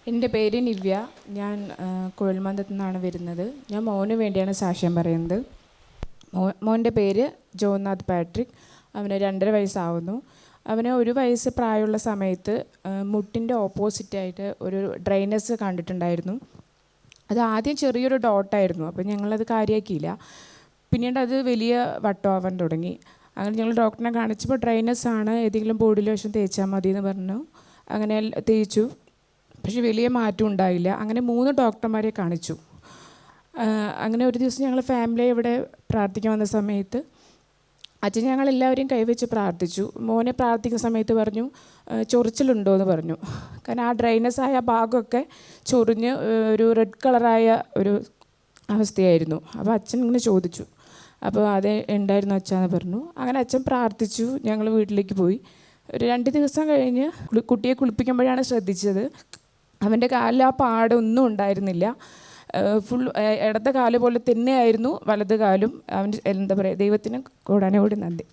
എൻ്റെ പേര് നിവ്യ. ഞാൻ കുഴൽമന്ദത്തു നിന്നാണ് വരുന്നത്. ഞാൻ മോന് വേണ്ടിയാണ് സാക്ഷ്യം പറയുന്നത്. മോൻ്റെ പേര് ജോനാഥ് പാട്രിക്. അവന് 2.5 വയസ്സാവുന്നു. അവന് 1 വയസ്സ് പ്രായമുള്ള സമയത്ത് മുട്ടിൻ്റെ ഓപ്പോസിറ്റായിട്ട് ഒരു ഡ്രൈനസ് കണ്ടിട്ടുണ്ടായിരുന്നു. അത് ആദ്യം ചെറിയൊരു ഡോട്ടായിരുന്നു. അപ്പോൾ ഞങ്ങളത് കാര്യമാക്കിയില്ല. പിന്നീട് അത് വലിയ വട്ടമാവാൻ തുടങ്ങി. അങ്ങനെ ഞങ്ങൾ ഡോക്ടറിനെ കാണിച്ചപ്പോൾ ഡ്രൈനസ് ആണ്, ഏതെങ്കിലും ബോഡി ലോഷൻ തേച്ചാൽ മതി എന്ന് പറഞ്ഞു. അങ്ങനെ തേച്ചു. പക്ഷെ വലിയ മാറ്റം ഉണ്ടായില്ല. അങ്ങനെ 3 ഡോക്ടർമാരെ കാണിച്ചു. അങ്ങനെ ഒരു ദിവസം ഞങ്ങൾ ഫാമിലി ഇവിടെ പ്രാർത്ഥിക്കാൻ വന്ന സമയത്ത് അച്ഛൻ ഞങ്ങളെല്ലാവരെയും കൈവച്ച് പ്രാർത്ഥിച്ചു. മോനെ പ്രാർത്ഥിക്കുന്ന സമയത്ത് പറഞ്ഞു ചൊറിച്ചിലുണ്ടോ എന്ന് പറഞ്ഞു. കാരണം ആ ഡ്രൈനസ് ആയ ഭാഗമൊക്കെ ചൊറിഞ്ഞ് ഒരു റെഡ് കളറായ ഒരു അവസ്ഥയായിരുന്നു. അപ്പോൾ അച്ഛൻ ഇങ്ങനെ ചോദിച്ചു. അപ്പോൾ അത് ഉണ്ടായിരുന്നു അച്ഛാന്ന് പറഞ്ഞു. അങ്ങനെ അച്ഛൻ പ്രാർത്ഥിച്ചു. ഞങ്ങൾ വീട്ടിലേക്ക് പോയി. ഒരു 2 ദിവസം കഴിഞ്ഞ് കുട്ടിയെ കുളിപ്പിക്കുമ്പോഴാണ് ശ്രദ്ധിച്ചത് അവൻ്റെ കാലിൽ ആ പാടൊന്നും ഉണ്ടായിരുന്നില്ല. ഫുൾ ഇടത്തെ കാല് പോലെ തന്നെയായിരുന്നു വലത് കാലും. അവൻ്റെ എന്താ പറയുക, ദൈവത്തിന് കൂടാനോട് നന്ദി.